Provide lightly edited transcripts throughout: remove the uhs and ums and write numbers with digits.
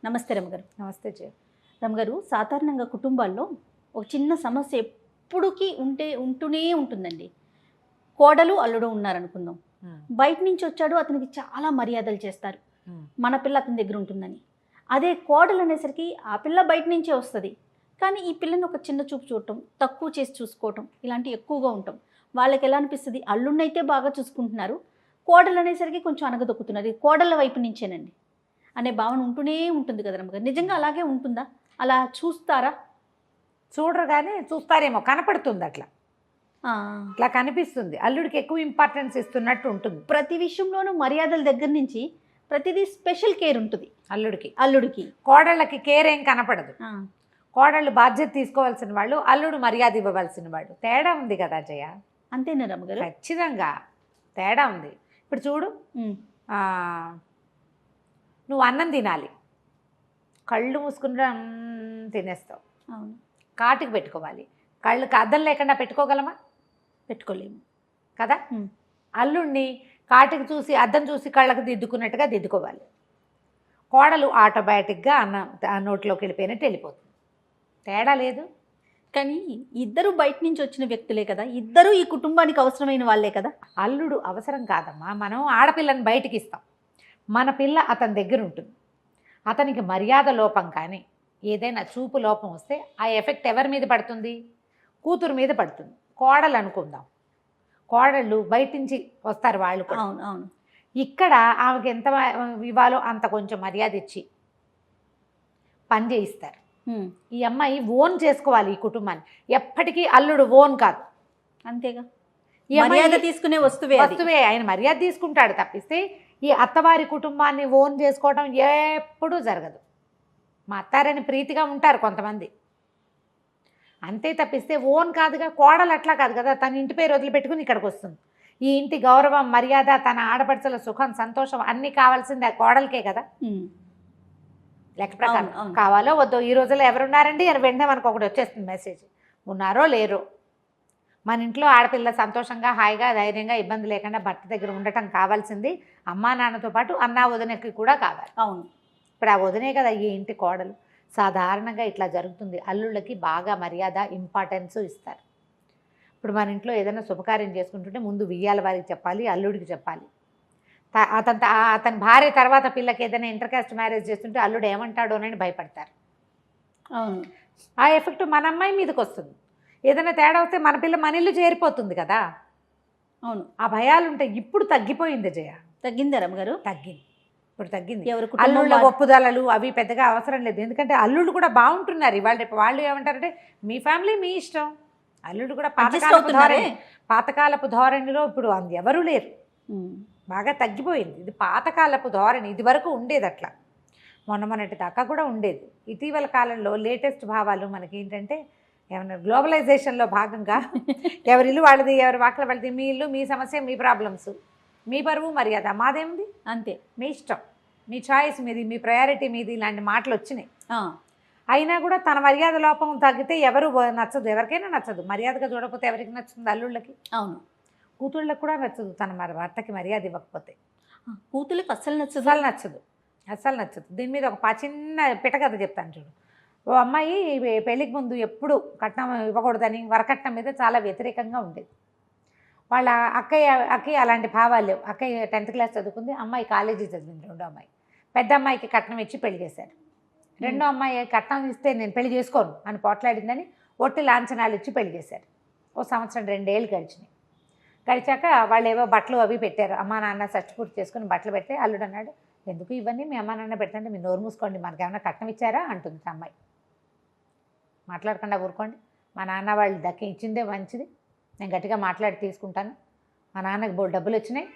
నమస్తే రమగారు. నమస్తే జయ. రమగారు, సాధారణంగా కుటుంబాల్లో ఒక చిన్న సమస్య ఎప్పుడుకి ఉంటూనే ఉంటుందండి. కోడలు అల్లుడు ఉన్నారనుకుందాం. బయట నుంచి వచ్చాడు, అతనికి చాలా మర్యాదలు చేస్తారు, మన పిల్ల అతని దగ్గర ఉంటుందని. అదే కోడలు అనేసరికి ఆ పిల్ల బయట నుంచే వస్తుంది, కానీ ఈ పిల్లని ఒక చిన్న చూపు చూడటం, తక్కువ చేసి చూసుకోవటం ఇలాంటివి ఎక్కువగా ఉంటాం. వాళ్ళకి ఎలా అనిపిస్తుంది, అల్లుడినైతే బాగా చూసుకుంటున్నారు, కోడలు అనేసరికి కొంచెం అనగదొక్కుతున్నారు, ఇది కోడళ్ళ వైపు నుంచేనండి అనే భావన ఉంటూనే ఉంటుంది కదా రమ్మగారు. నిజంగా అలాగే ఉంటుందా? అలా చూస్తారా? చూడరు కానీ చూస్తారేమో, కనపడుతుంది అట్లా అట్లా కనిపిస్తుంది. అల్లుడికి ఎక్కువ ఇంపార్టెన్స్ ఇస్తున్నట్టు ఉంటుంది. ప్రతి విషయంలోనూ మర్యాదల దగ్గర నుంచి ప్రతిదీ స్పెషల్ కేర్ ఉంటుంది అల్లుడికి. కోడళ్ళకి కేర్ ఏం కనపడదు. కోడళ్ళు బాధ్యత తీసుకోవాల్సిన వాళ్ళు, అల్లుడు మర్యాద ఇవ్వవలసిన వాడు. తేడా ఉంది కదా జయ. అంతేనా రమ్మగారు? ఖచ్చితంగా తేడా ఉంది. ఇప్పుడు చూడు, నువ్వు అన్నం తినాలి, కళ్ళు మూసుకుంటే తినేస్తావు. అవును. కాటుకు పెట్టుకోవాలి, కళ్ళకి అద్దం లేకుండా పెట్టుకోగలమా? పెట్టుకోలేము కదా. అల్లుడిని కాటుకు చూసి అద్దం చూసి కళ్ళకు దిద్దుకున్నట్టుగా దిద్దుకోవాలి. కోడలు ఆటోమేటిక్గా నోట్లోకి వెళ్ళిపోయినట్టు వెళ్ళిపోతుంది. తేడా లేదు. కానీ ఇద్దరు బయట నుంచి వచ్చిన వ్యక్తులే కదా, ఇద్దరు ఈ కుటుంబానికి అవసరమైన వాళ్ళే కదా. అల్లుడు అవసరం కాదమ్మా. మనం ఆడపిల్లని బయటికి ఇస్తాం, మన పిల్ల అతని దగ్గర ఉంటుంది. అతనికి మర్యాద లోపం కానీ ఏదైనా చూపు లోపం వస్తే ఆ ఎఫెక్ట్ ఎవరి మీద పడుతుంది? కూతురు మీద పడుతుంది. కోడలు అనుకుందాం, కోడళ్ళు బయట నుంచి వస్తారు వాళ్ళు కూడా. అవును అవును. ఇక్కడ ఆమెకి ఎంత ఇవ్వాలో అంత కొంచెం మర్యాద ఇచ్చి పని చేయిస్తారు. ఈ అమ్మాయి ఓన్ చేసుకోవాలి ఈ కుటుంబాన్ని. ఎప్పటికీ అల్లుడు ఓన్ కాదు. అంతేగా, ఈ మర్యాద తీసుకునే వస్తువే. ఆయన మర్యాద తీసుకుంటాడు తప్పిస్తే ఈ అత్తవారి కుటుంబాన్ని ఓన్ చేసుకోవడం ఎప్పుడూ జరగదు. మా అత్తారని ప్రీతిగా ఉంటారు కొంతమంది, అంతే తప్పిస్తే ఓన్ కాదుగా. కోడలు అట్లా కాదు కదా, తన ఇంటి పేరు వదిలిపెట్టుకుని ఇక్కడికి వస్తుంది. ఈ ఇంటి గౌరవం, మర్యాద, తన ఆడపడుచుల సుఖం, సంతోషం అన్నీ కావాల్సింది ఆ కోడలకే కదా. లెక్క ప్రకారం కావాలో వద్దో. ఈ రోజుల్లో ఎవరున్నారండి అని వెంటనే మనకు ఒకటి వచ్చేస్తుంది మెసేజ్. ఉన్నారో లేరో, మన ఇంట్లో ఆడపిల్ల సంతోషంగా హాయిగా ధైర్యంగా ఇబ్బంది లేకుండా భర్త దగ్గర ఉండటం కావాల్సింది అమ్మా నాన్నతో పాటు అన్నా వదినకి కూడా కావాలి. అవును. ఇప్పుడు ఆ వదినే కదా ఈ ఇంటి కోడలు. సాధారణంగా ఇట్లా జరుగుతుంది. అల్లుళ్ళకి బాగా మర్యాద, ఇంపార్టెన్స్ ఇస్తారు. ఇప్పుడు మన ఇంట్లో ఏదైనా శుభకార్యం చేసుకుంటుంటే ముందు వియ్యాల వారికి చెప్పాలి, అల్లుడికి చెప్పాలి. అతని భార్య తర్వాత పిల్లకి ఏదైనా ఇంటర్కాస్ట్ మ్యారేజ్ చేస్తుంటే అల్లుడు ఏమంటాడో అని భయపడతారు. అవును. ఆ ఎఫెక్ట్ మన అమ్మాయి మీదకి వస్తుంది. ఏదైనా తేడా వస్తే మన పిల్ల మన ఇల్లు చేరిపోతుంది కదా. అవును. ఆ భయాలు ఉంటాయి. ఇప్పుడు తగ్గిపోయింది జయ. తగ్గిందా రమ్మగారు? తగ్గింది, ఇప్పుడు తగ్గింది. అల్లుళ్ళ ఒప్పుదలలు అవి పెద్దగా అవసరం లేదు. ఎందుకంటే అల్లుళ్ళు కూడా బాగుంటున్నారు ఇవాళ రేపు. వాళ్ళు ఏమంటారంటే మీ ఫ్యామిలీ మీ ఇష్టం. అల్లుడు కూడా పాతకాలపు ధోరణిలో ఇప్పుడు ఎవరూ లేరు. బాగా తగ్గిపోయింది. ఇది పాతకాలపు ధోరణి. ఇది వరకు ఉండేది అట్లా, మొన్నటి దాకా కూడా ఉండేది. ఇటీవల కాలంలో లేటెస్ట్ భావాలు మనకి ఏంటంటే, ఏమన్నా గ్లోబలైజేషన్లో భాగంగా ఎవరి ఇల్లు వాళ్ళది, ఎవరి వాకల వాళ్ళది, మీ ఇల్లు మీ సమస్య మీ ప్రాబ్లమ్స్, మీ బరువు మర్యాద మాదేముంది, అంతే, మీ ఇష్టం, మీ చాయిస్ మీది, మీ ప్రయారిటీ మీది, ఇలాంటి మాటలు వచ్చినాయి. అయినా కూడా తన మర్యాద లోపం తగ్గితే ఎవరు నచ్చదు, ఎవరికైనా నచ్చదు. మర్యాదగా చూడకపోతే ఎవరికి నచ్చుతుంది? అల్లుళ్ళకి. అవును. కూతుళ్ళకి కూడా నచ్చదు తన భర్తకి మర్యాద ఇవ్వకపోతే. కూతుళ్ళకి అస్సలు అస్సలు నచ్చదు. దీని మీద ఒక చిన్న పిటకథ చెప్తాను చూడు. ఓ అమ్మాయి పెళ్ళికి ముందు ఎప్పుడు కట్నం ఇవ్వకూడదని వరకట్నం మీద చాలా వ్యతిరేకంగా ఉండేది. వాళ్ళ అక్కయ్య అలాంటి భావాలు లేవు. అక్కయ్య 10th క్లాస్ చదువుకుంది, అమ్మాయి కాలేజీ చదివింది. రెండో అమ్మాయి, పెద్ద అమ్మాయికి కట్నం ఇచ్చి పెళ్లి చేశారు. రెండో అమ్మాయి కట్నం ఇస్తే నేను పెళ్లి చేసుకోను అని పోట్లాడిందని ఒట్టి లాంఛనాలు ఇచ్చి పెళ్లి చేశారు. ఓ 1 సంవత్సరం 2 ఏళ్ళు గడిచాక వాళ్ళు ఏవో బట్టలు అవి పెట్టారు. అమ్మా నాన్న సర్టిఫికేట్ చేసుకుని బట్టలు పెడితే అల్లుడు అన్నాడు, ఎందుకు ఇవన్నీ మీ అమ్మా నాన్న పెడతాంటే మీరు నోరు మూసుకోండి, మనకేమైనా కట్నం ఇచ్చారా అంటుంది అమ్మాయి. మాట్లాడకుండా ఊరుకోండి, మా నాన్న వాళ్ళు ఇచ్చిందే మంచిది, నేను గట్టిగా మాట్లాడి తీసుకుంటాను. మా నాన్నకి డబ్బులు వచ్చినాయి,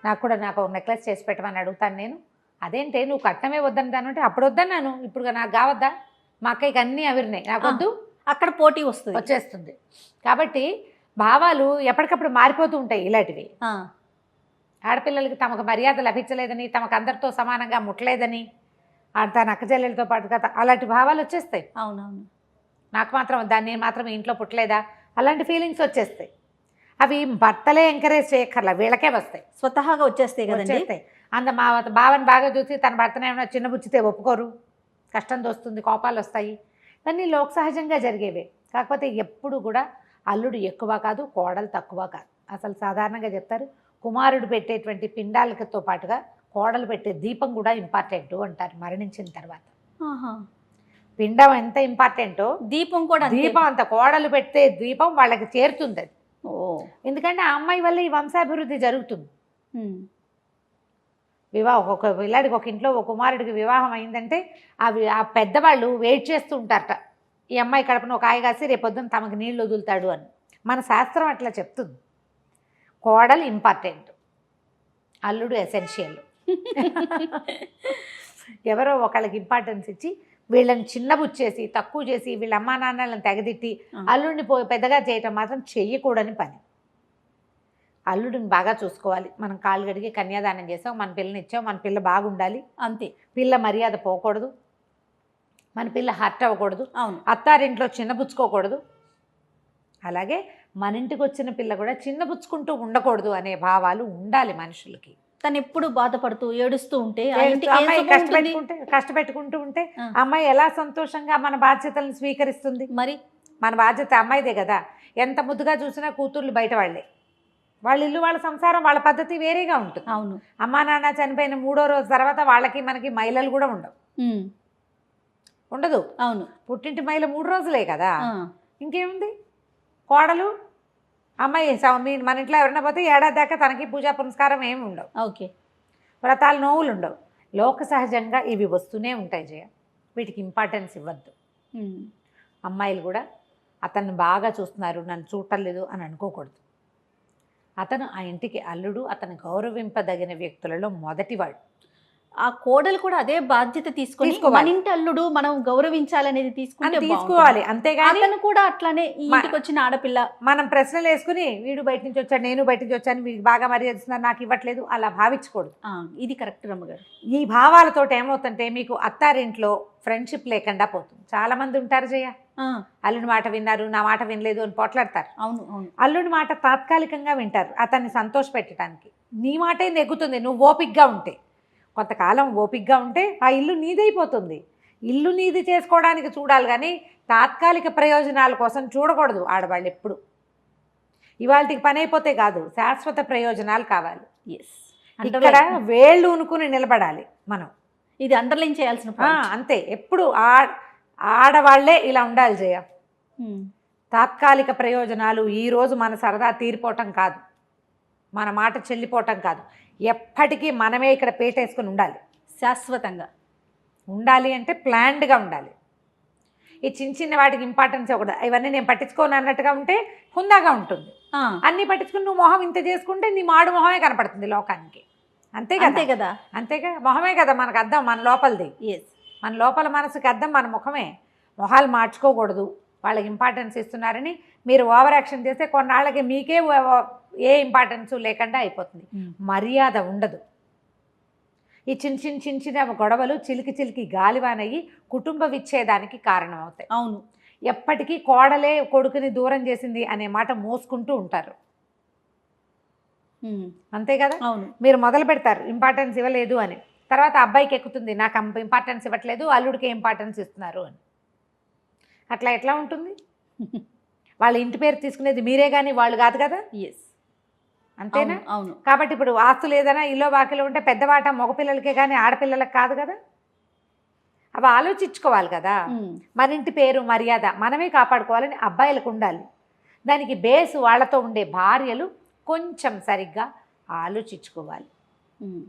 నాకు ఒక నెక్లెస్ చేసి పెట్టమని అడుగుతాను నేను. అదేంటే నువ్వు కట్నమే వద్దనుతాను అంటే అప్పుడు వద్దన్నాను, ఇప్పుడు నాకు కావద్దా? మా అక్కయ్యకి అన్నీ అవిరినాయి, నాకు వద్దు. అక్కడ పోటీ వచ్చేస్తుంది. కాబట్టి భావాలు ఎప్పటికప్పుడు మారిపోతూ ఉంటాయి. ఇలాంటివి ఆడపిల్లలకి తమకు మర్యాద లభించలేదని, తమకు అందరితో సమానంగా ముట్టలేదని, తన అక్కచెల్లెలతో పాటు కదా అలాంటి భావాలు వచ్చేస్తాయి. అవునవును. నాకు మాత్రం నేను మాత్రం ఇంట్లో పుట్టలేదా అలాంటి ఫీలింగ్స్ వచ్చేస్తాయి. అవి భర్తలే ఎంకరేజ్ చేయక్కర్లా, వీళ్ళకే వస్తాయి, స్వతహాగా వచ్చేస్తాయి కదండి. మా బావని బాగా చూసి తన భర్తను ఏమైనా చిన్నబుచ్చితే ఒప్పుకోరు. కష్టం దోస్తుంది, కోపాలు వస్తాయి, ఇవన్నీ లోక సహజంగా జరిగేవే. కాకపోతే ఎప్పుడు కూడా అల్లుడు ఎక్కువ కాదు, కోడలు తక్కువ కాదు. అసలు సాధారణంగా చెప్తారు, కుమారుడు పెట్టేటువంటి పిండాలతో పాటుగా కోడలు పెట్టే దీపం కూడా ఇంపార్టెంట్ అంటారు మరణించిన తర్వాత. ఆహా. పిండం ఎంత ఇంపార్టెంటో దీపం కూడా అంతే. దీపం అంత, కోడలు పెట్టే దీపం వాళ్ళకి చేరుతుంది అది. ఓ. ఎందుకంటే ఆ అమ్మాయి వల్ల ఈ వంశాభివృద్ధి జరుగుతుంది. ఉమ్. వివాహం ఒక పిల్లాడికి ఒక ఇంట్లో ఒక కుమారుడికి వివాహం అయిందంటే ఆ పెద్దవాళ్ళు వెయిట్ చేస్తూ ఉంటారట, ఈ అమ్మాయి కడుపున ఒక ఆయ కాసి రేపొద్దున తమకు నీళ్ళు వదులుతాడు అని. మన శాస్త్రం అట్లా చెప్తుంది. కోడలు ఇంపార్టెంట్, అల్లుడు ఎసెన్షియల్. ఎవరో ఒకళ్ళకి ఇంపార్టెన్స్ ఇచ్చి వీళ్ళని చిన్నబుచ్చేసి తక్కువ చేసి వీళ్ళ అమ్మా నాన్నలను తెగదిట్టి అల్లుడిని పెద్దగా చేయటం మాత్రం చెయ్యకూడని పని. అల్లుడిని బాగా చూసుకోవాలి. మనం కాళ్ళు గడిగి కన్యాదానం చేసాం, మన పిల్లని ఇచ్చాం, మన పిల్ల బాగుండాలి అంతే. పిల్ల మర్యాద పోకూడదు, మన పిల్ల హర్ట్ అవ్వకూడదు, అవును. అత్తారింట్లో చిన్నపుచ్చుకోకూడదు. అలాగే మన ఇంటికి వచ్చిన పిల్ల కూడా చిన్నపుచ్చుకుంటూ ఉండకూడదు అనే భావాలు ఉండాలి మనుషులకి. తను ఎప్పుడు బాధపడుతూ ఏడుస్తూ ఉంటే ఆ ఇంటికి ఏం అమ్మాయి శుభం ఉంటుంది? కష్టపెట్టుకుంటూ ఉంటే అమ్మాయి ఎలా సంతోషంగా మన బాధ్యతలను స్వీకరిస్తుంది? మరి మన బాధ్యత అమ్మాయిదే కదా. ఎంత ముద్దుగా చూసినా కూతుర్లు బయట వాళ్ళే, వాళ్ళ ఇల్లు వాళ్ళ సంసారం వాళ్ళ పద్ధతి వేరేగా ఉంటుంది. అవును. అమ్మా నాన్న చనిపోయిన 3వ రోజు తర్వాత వాళ్ళకి మనకి మహిళలు కూడా ఉండదు. అవును. పుట్టింటి మహిళ 3 రోజులే కదా. ఇంకేముంది, కోడలు అమ్మాయి మన ఇంట్లో ఎవరైనా పోతే ఏడాది దాకా తనకి పూజా పునస్కారం ఏమి ఉండవు. ఓకే. వ్రతాలు నోవులు ఉండవు. లోక సహజంగా ఇవి వస్తూనే ఉంటాయి జయ, వీటికి ఇంపార్టెన్స్ ఇవ్వద్దు. అమ్మాయిలు కూడా అతన్ని బాగా చూస్తున్నారు, నన్ను చూడలేదు అని అనుకోకూడదు. అతను ఆ ఇంటికి అల్లుడు, అతను గౌరవింపదగిన వ్యక్తులలో మొదటివాడు. ఆ కోడలు కూడా అదే బాధ్యత తీసుకొని మన ఇంటి అల్లుడు మనం గౌరవించాలనేది తీసుకోవాలి. అంతేగాని అతను కూడా అట్లానే ఈ ఇంటికి వచ్చిన ఆడపిల్ల మనం ప్రశ్నలు వేసుకుని వీడు బయట నుంచి వచ్చాడు, నేను బయట నుంచి వచ్చాను, వీడికి బాగా మర్యాద ఇస్తున్నారు, నాకు ఇవ్వట్లేదు, అలా భావించకూడదు. ఇది కరెక్ట్ రమ్మగారు. ఈ భావాలతో ఏమవుతుంటే మీకు అత్తారింట్లో ఫ్రెండ్షిప్ లేకుండా పోతుంది. చాలా మంది ఉంటారు జయ, అల్లుడి మాట విన్నారు, నా మాట వినలేదు అని పోట్లాడతారు. అవును అవును. అల్లుడి మాట తాత్కాలికంగా వింటారు, అతన్ని సంతోష పెట్టడానికి. నీ మాటే నెగ్గుతుంది నువ్వు ఓపికగా ఉంటే. కొంతకాలం ఓపికగా ఉంటే ఆ ఇల్లు నీదైపోతుంది. ఇల్లు నీది చేసుకోవడానికి చూడాలి కానీ తాత్కాలిక ప్రయోజనాల కోసం చూడకూడదు ఆడవాళ్ళు ఎప్పుడు. ఇవాళకి పని అయిపోతే కాదు, శాశ్వత ప్రయోజనాలు కావాలి. ఇక్కడ వేళ్ళు ఉనుకుని నిలబడాలి మనం. ఇది అండర్లైన్ చేయాల్సిన అంతే. ఎప్పుడు ఆడవాళ్లే ఇలా ఉండాలి జయ. తాత్కాలిక ప్రయోజనాలు ఈరోజు మన సరదా తీరిపోవటం కాదు, మన మాట చెల్లిపోవటం కాదు, ఎప్పటికీ మనమే ఇక్కడ పేటేసుకుని ఉండాలి. శాశ్వతంగా ఉండాలి అంటే ప్లాన్డ్గా ఉండాలి. ఈ చిన్న చిన్న వాటికి ఇంపార్టెన్స్ ఇవ్వకూడదు. ఇవన్నీ నేను పట్టించుకోను అన్నట్టుగా ఉంటే హుందాగా ఉంటుంది. అన్నీ పట్టించుకుని నువ్వు మొహం ఇంత చేసుకుంటే నీ మాడు మొహమే కనపడుతుంది లోకానికి. అంతే కదా. అంతేగా, మొహమే కదా మనకు అద్దం, మన లోపలిది. మన లోపల మనసుకి అద్దం మన ముఖమే. మొహాలు మార్చుకోకూడదు. వాళ్ళకి ఇంపార్టెన్స్ ఇస్తున్నారని మీరు ఓవర్ యాక్షన్ చేస్తే కొన్నాళ్ళకి మీకే ఏ ఇంపార్టెన్స్ లేకుండా అయిపోతుంది. మర్యాద ఉండదు. ఈ చిన్న చిన్న గొడవలు చిలికి గాలివానయ్యి కుటుంబ విచ్ఛేదానికి కారణం అవుతాయి. అవును. ఎప్పటికీ కోడలే కొడుకుని దూరం చేసింది అనే మాట మోసుకుంటూ ఉంటారు. అంతే కదా. అవును. మీరు మొదలు పెడతారు ఇంపార్టెన్స్ ఇవ్వలేదు అని, తర్వాత అబ్బాయికి ఎక్కుతుంది నాకు ఇంపార్టెన్స్ ఇవ్వట్లేదు, అల్లుడికి ఇంపార్టెన్స్ ఇస్తున్నారు అని. అట్లా ఎట్లా ఉంటుంది? వాళ్ళ ఇంటి పేరు తీసుకునేది మీరే కానీ వాళ్ళు కాదు కదా. అంతేనా? అవును. కాబట్టి ఇప్పుడు ఆస్తులు ఏదైనా ఇల్లో బాకీలో ఉంటే పెద్దవాట మగపిల్లలకే కానీ ఆడపిల్లలకు కాదు కదా. అవి ఆలోచించుకోవాలి కదా. మన ఇంటి పేరు మర్యాద మనమే కాపాడుకోవాలని అబ్బాయిలకు ఉండాలి. దానికి బేసు వాళ్ళతో ఉండే భార్యలు కొంచెం సరిగ్గా ఆలోచించుకోవాలి.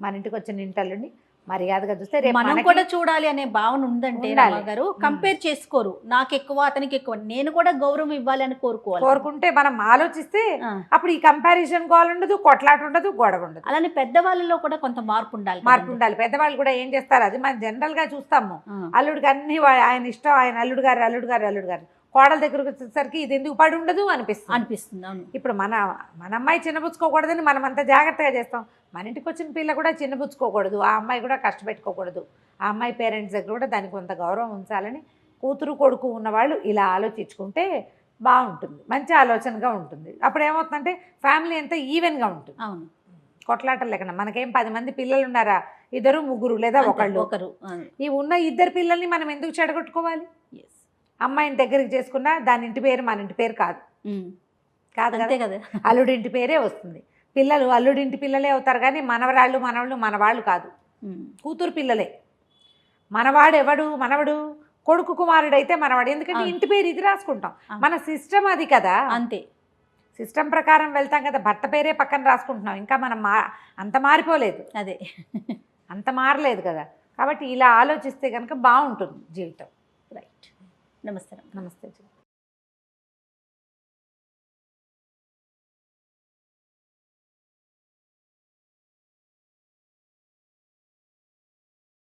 మన ఇంటికి వచ్చిన ఇంటల్లుని మర్యాదగా చూస్తే రేపు మనం కూడా చూడాలి అనే భావన ఉందంటే గారు కంపేర్ చేసుకోరు, నాకు ఎక్కువ అతనికి ఎక్కువ, నేను కూడా గౌరవం ఇవ్వాలి అని కోరుకుంటే మనం ఆలోచిస్తే అప్పుడు ఈ కంపారిజన్ గోల్ ఉండదు, కొట్లాట ఉండదు, గొడవ ఉండదు. అలానే పెద్దవాళ్ళలో కూడా కొంత మార్పు ఉండాలి. పెద్దవాళ్ళు కూడా ఏం చేస్తారు, అది మనం జనరల్ గా చూస్తాము. అల్లుడికి అన్ని ఆయన ఇష్టం, ఆయన అల్లుడు గారు కోడల దగ్గరకు వచ్చేసరికి ఇది ఎందుకు పడి ఉండదు అనిపిస్తుంది. ఇప్పుడు మన అమ్మాయి చిన్నపుచ్చుకోకూడదని మనం అంత జాగ్రత్తగా చేస్తాం. మన ఇంటికి వచ్చిన పిల్ల కూడా చిన్నపుచ్చుకోకూడదు, ఆ అమ్మాయి కూడా కష్టపెట్టుకోకూడదు. ఆ అమ్మాయి పేరెంట్స్ దగ్గర కూడా దానికి కొంత గౌరవం ఉంచాలని కూతురు కొడుకు ఉన్నవాళ్ళు ఇలా ఆలోచించుకుంటే బాగుంటుంది, మంచి ఆలోచనగా ఉంటుంది. అప్పుడు ఏమవుతుందంటే ఫ్యామిలీ అంతా ఈవెన్గా ఉంటుంది. అవును. కొట్లాటలు లేకుండా. మనకేం 10 మంది పిల్లలు ఉన్నారా, 2 3 లేదా ఒకళ్ళు. ఒకరు ఈ ఉన్న 2 పిల్లల్ని మనం ఎందుకు చెడగొట్టుకోవాలి? Yes. అమ్మాయిని దగ్గరికి చేసుకున్నా దాని ఇంటి పేరు మన ఇంటి పేరు కాదు కాదు అంతే కదా, కదా. అల్లుడింటి పేరే వస్తుంది. పిల్లలు అల్లుడింటి పిల్లలే అవుతారు కానీ మనవరాళ్ళు మనవళ్ళు మనవాళ్ళు కాదు, కూతురు పిల్లలే. మనవాడు ఎవడు, మనవడు కొడుకు కుమారుడైతే మనవాడు, ఎందుకంటే ఇంటి పేరు ఇది రాసుకుంటాం. మన సిస్టమ్ అది కదా, అంతే సిస్టమ్ ప్రకారం వెళ్తాం కదా. భర్త పేరే పక్కన రాసుకుంటున్నాం, ఇంకా మనం అంత మారిపోలేదు, అదే అంత మారలేదు కదా. కాబట్టి ఇలా ఆలోచిస్తే కనుక బాగుంటుంది జీవితం. రైట్. నమస్తే. నమస్తే.